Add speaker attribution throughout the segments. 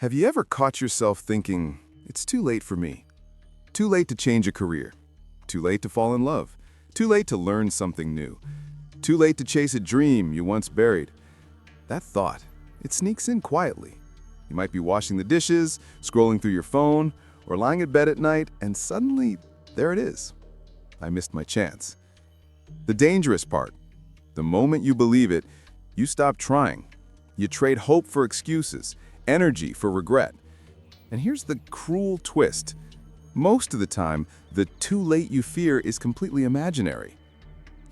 Speaker 1: Have you ever caught yourself thinking, it's too late for me? Too late to change a career. Too late to fall in love. Too late to learn something new. Too late to chase a dream you once buried. That thought, it sneaks in quietly. You might be washing the dishes, scrolling through your phone, or lying in bed at night, and suddenly, there it is. I missed my chance. The dangerous part, the moment you believe it, you stop trying. You trade hope for excuses, energy for regret. And here's the cruel twist. Most of the time, the too late you fear is completely imaginary.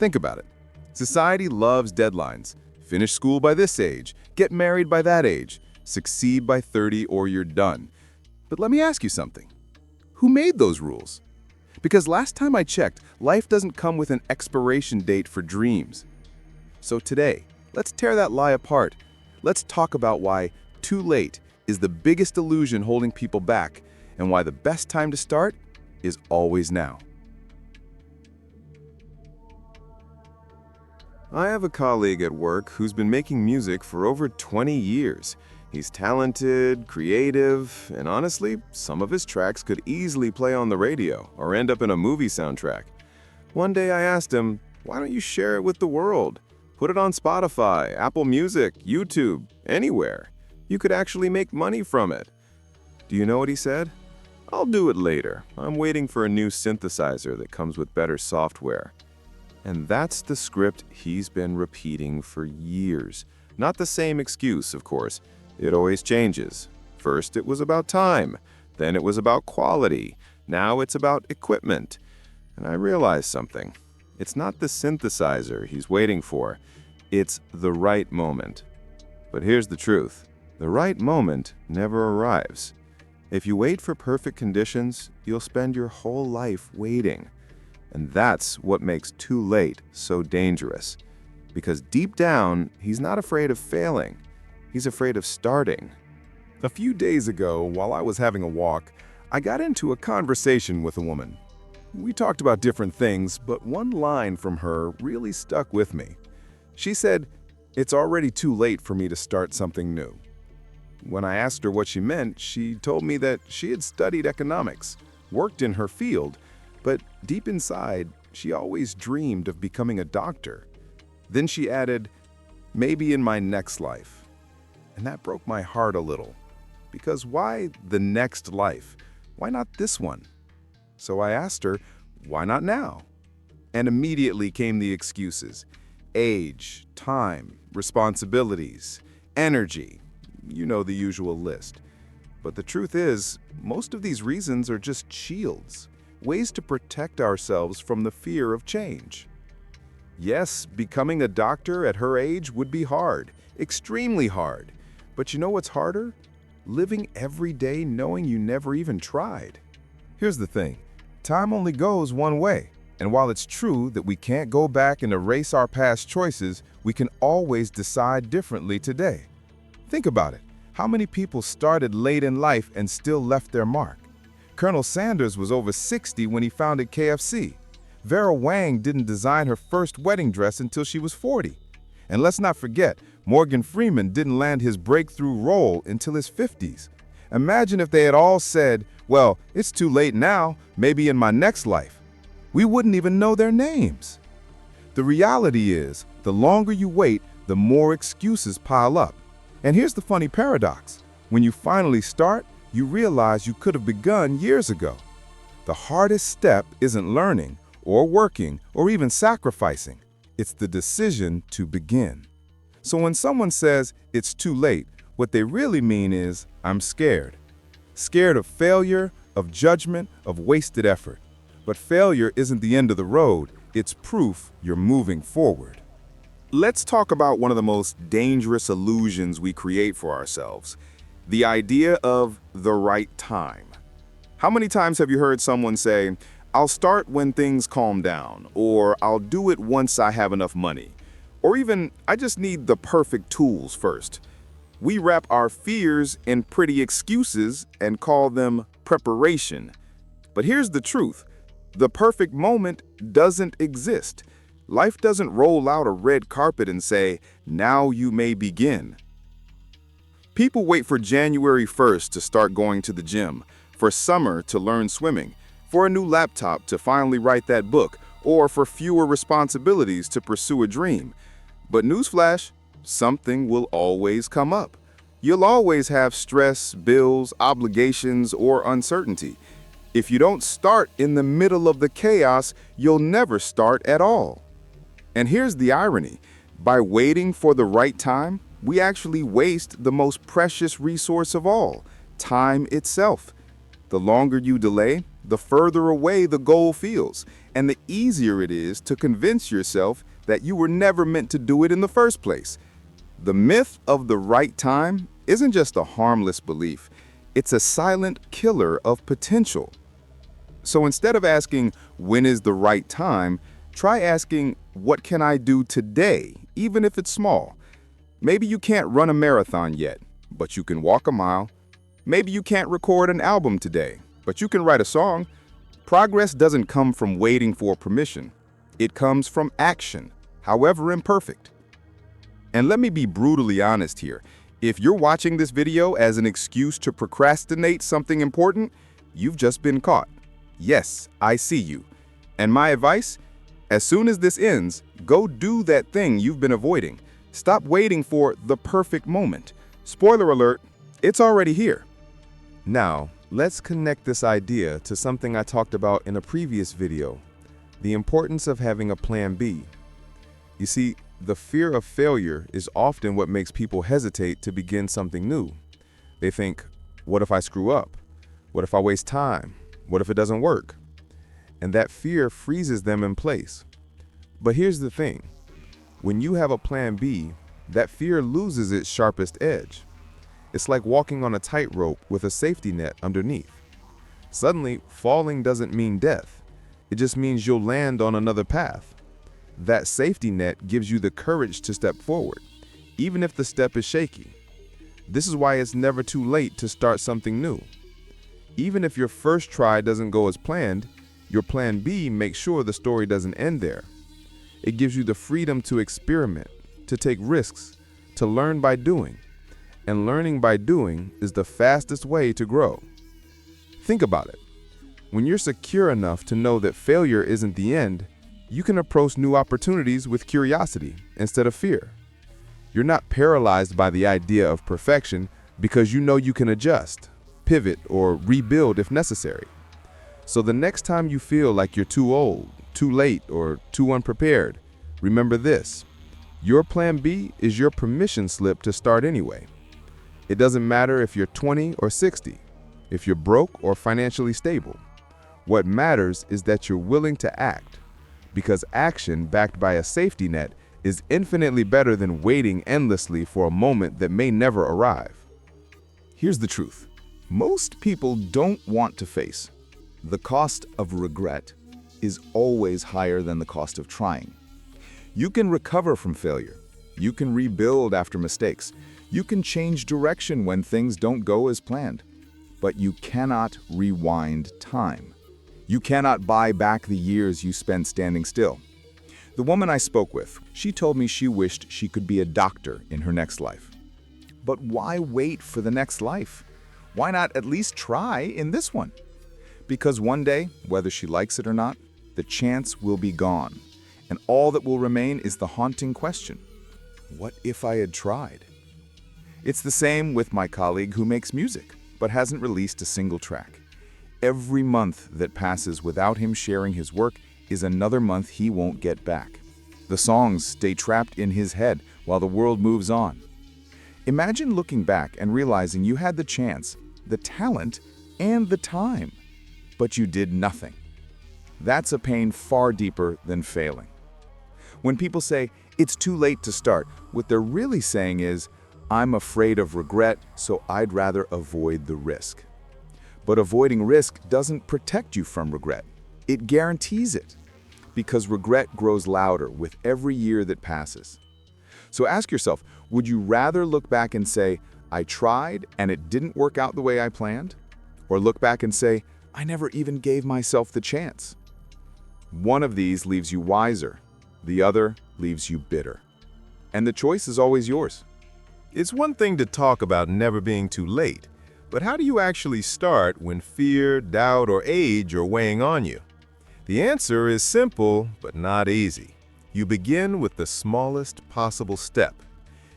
Speaker 1: Think about it. Society loves deadlines. Finish school by this age, get married by that age, succeed by 30 or you're done. But let me ask you something. Who made those rules? Because last time I checked, life doesn't come with an expiration date for dreams. So today, let's tear that lie apart. Let's talk about why too late is the biggest illusion holding people back, and why the best time to start is always now. I have a colleague at work who's been making music for over 20 years. He's talented, creative, and honestly, some of his tracks could easily play on the radio or end up in a movie soundtrack. One day I asked him, why don't you share it with the world? Put it on Spotify, Apple Music, YouTube, anywhere. You could actually make money from it. Do you know what he said? I'll do it later. I'm waiting for a new synthesizer that comes with better software. And that's the script he's been repeating for years. Not the same excuse, of course. It always changes. First it was about time, then it was about quality, now it's about equipment. And I realized something. It's not the synthesizer he's waiting for, it's the right moment. But here's the truth. The right moment never arrives. If you wait for perfect conditions, you'll spend your whole life waiting. And that's what makes too late so dangerous. Because deep down, he's not afraid of failing. He's afraid of starting. A few days ago, while I was having a walk, I got into a conversation with a woman. We talked about different things, but one line from her really stuck with me. She said, "It's already too late for me to start something new." When I asked her what she meant, she told me that she had studied economics, worked in her field, but deep inside, she always dreamed of becoming a doctor. Then she added, "Maybe in my next life." And that broke my heart a little. Because why the next life? Why not this one? So I asked her, why not now? And immediately came the excuses. Age, time, responsibilities, energy. You know the usual list. But the truth is, most of these reasons are just shields, ways to protect ourselves from the fear of change. Yes, becoming a doctor at her age would be hard, extremely hard. But you know what's harder? Living every day knowing you never even tried. Here's the thing. Time only goes one way. And while it's true that we can't go back and erase our past choices, we can always decide differently today. Think about it. How many people started late in life and still left their mark? Colonel Sanders was over 60 when he founded KFC. Vera Wang didn't design her first wedding dress until she was 40. And let's not forget, Morgan Freeman didn't land his breakthrough role until his 50s. Imagine if they had all said, well, it's too late now, maybe in my next life. We wouldn't even know their names. The reality is, the longer you wait, the more excuses pile up. And here's the funny paradox. When you finally start, you realize you could have begun years ago. The hardest step isn't learning, or working, or even sacrificing. It's the decision to begin. So when someone says it's too late, what they really mean is, I'm scared. Scared of failure, of judgment, of wasted effort. But failure isn't the end of the road, it's proof you're moving forward. Let's talk about one of the most dangerous illusions we create for ourselves, the idea of the right time. How many times have you heard someone say, I'll start when things calm down, or I'll do it once I have enough money, or even, I just need the perfect tools first. We wrap our fears in pretty excuses and call them preparation. But here's the truth. The perfect moment doesn't exist. Life doesn't roll out a red carpet and say, now you may begin.
Speaker 2: People wait for January 1st to start going to the gym, for summer to learn swimming, for a new laptop to finally write that book, or for fewer responsibilities to pursue a dream. But newsflash, something will always come up. You'll always have stress, bills, obligations, or uncertainty. If you don't start in the middle of the chaos, you'll never start at all. And here's the irony. By waiting for the right time, we actually waste the most precious resource of all, time itself. The longer you delay, the further away the goal feels, and the easier it is to convince yourself that you were never meant to do it in the first place. The myth of the right time isn't just a harmless belief, it's a silent killer of potential. So instead of asking, when is the right time, try asking, what can I do today, even if it's small? Maybe you can't run a marathon yet, but you can walk a mile. Maybe you can't record an album today, but you can write a song. Progress doesn't come from waiting for permission. It comes from action, however imperfect. And let me be brutally honest here. If you're watching this video as an excuse to procrastinate something important, you've just been caught. Yes, I see you. And my advice? As soon as this ends, go do that thing you've been avoiding. Stop waiting for the perfect moment. Spoiler alert, it's already here. Now, let's connect this idea to something I talked about in a previous video, the importance of having a plan B. You see, the fear of failure is often what makes people hesitate to begin something new. They think, what if I screw up? What if I waste time? What if it doesn't work? And that fear freezes them in place. But here's the thing. When you have a plan B, that fear loses its sharpest edge. It's like walking on a tightrope with a safety net underneath. Suddenly, falling doesn't mean death. It just means you'll land on another path. That safety net gives you the courage to step forward, even if the step is shaky. This is why it's never too late to start something new. Even if your first try doesn't go as planned, your plan B makes sure the story doesn't end there. It gives you the freedom to experiment, to take risks, to learn by doing. And learning by doing is the fastest way to grow. Think about it. When you're secure enough to know that failure isn't the end, you can approach new opportunities with curiosity instead of fear. You're not paralyzed by the idea of perfection because you know you can adjust, pivot, or rebuild if necessary. So the next time you feel like you're too old, too late, or too unprepared, remember this. Your plan B is your permission slip to start anyway. It doesn't matter if you're 20 or 60, if you're broke or financially stable. What matters is that you're willing to act, because action backed by a safety net is infinitely better than waiting endlessly for a moment that may never arrive.
Speaker 3: Here's the truth. Most people don't want to face. The cost of regret is always higher than the cost of trying. You can recover from failure. You can rebuild after mistakes. You can change direction when things don't go as planned. But you cannot rewind time. You cannot buy back the years you spent standing still. The woman I spoke with, she told me she wished she could be a doctor in her next life. But why wait for the next life? Why not at least try in this one? Because one day, whether she likes it or not, the chance will be gone. And all that will remain is the haunting question. What if I had tried? It's the same with my colleague who makes music, but hasn't released a single track. Every month that passes without him sharing his work is another month he won't get back. The songs stay trapped in his head while the world moves on. Imagine looking back and realizing you had the chance, the talent, and the time, but you did nothing. That's a pain far deeper than failing. When people say, it's too late to start, what they're really saying is, I'm afraid of regret, so I'd rather avoid the risk. But avoiding risk doesn't protect you from regret. It guarantees it, because regret grows louder with every year that passes. So ask yourself, would you rather look back and say, I tried and it didn't work out the way I planned? Or look back and say, I never even gave myself the chance? One of these leaves you wiser, the other leaves you bitter. And the choice is always yours.
Speaker 1: It's one thing to talk about never being too late, but how do you actually start when fear, doubt, or age are weighing on you? The answer is simple, but not easy. You begin with the smallest possible step.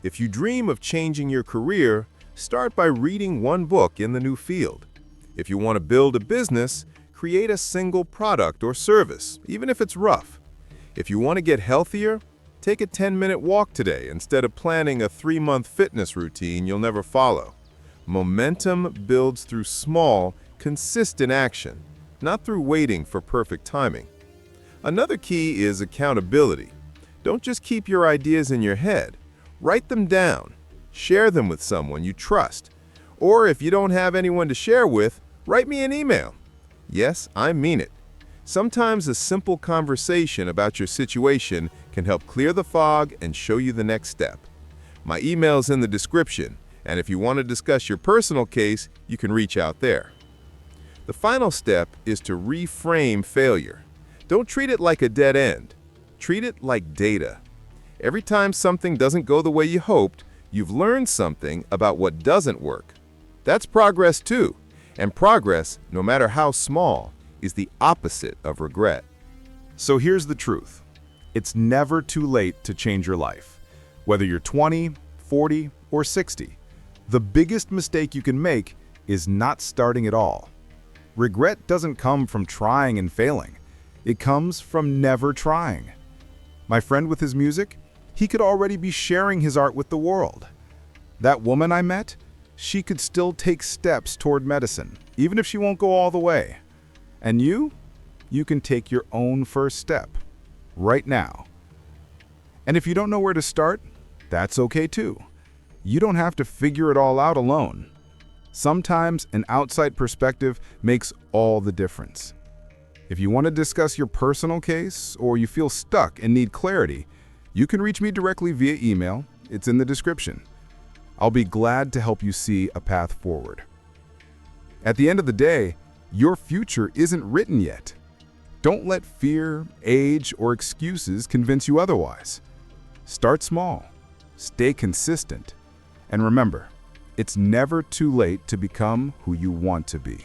Speaker 1: If you dream of changing your career, start by reading one book in the new field. If you want to build a business, create a single product or service, even if it's rough. If you want to get healthier, take a 10-minute walk today instead of planning a 3-month fitness routine you'll never follow. Momentum builds through small, consistent action, not through waiting for perfect timing. Another key is accountability. Don't just keep your ideas in your head. Write them down. Share them with someone you trust. Or if you don't have anyone to share with, write me an email. Yes, I mean it. Sometimes a simple conversation about your situation can help clear the fog and show you the next step. My email's in the description, and if you want to discuss your personal case, you can reach out there. The final step is to reframe failure. Don't treat it like a dead end. Treat it like data. Every time something doesn't go the way you hoped, you've learned something about what doesn't work. That's progress too, and progress, no matter how small, is the opposite of regret.
Speaker 3: So here's the truth. It's never too late to change your life. Whether you're 20, 40, or 60, the biggest mistake you can make is not starting at all. Regret doesn't come from trying and failing. It comes from never trying. My friend with his music, he could already be sharing his art with the world. That woman I met, she could still take steps toward medicine, even if she won't go all the way. And you can take your own first step, right now. And if you don't know where to start, that's okay too. You don't have to figure it all out alone. Sometimes an outside perspective makes all the difference. If you want to discuss your personal case or you feel stuck and need clarity, you can reach me directly via email. It's in the description. I'll be glad to help you see a path forward. At the end of the day, your future isn't written yet. Don't let fear, age, or excuses convince you otherwise. Start small, stay consistent, and remember, it's never too late to become who you want to be.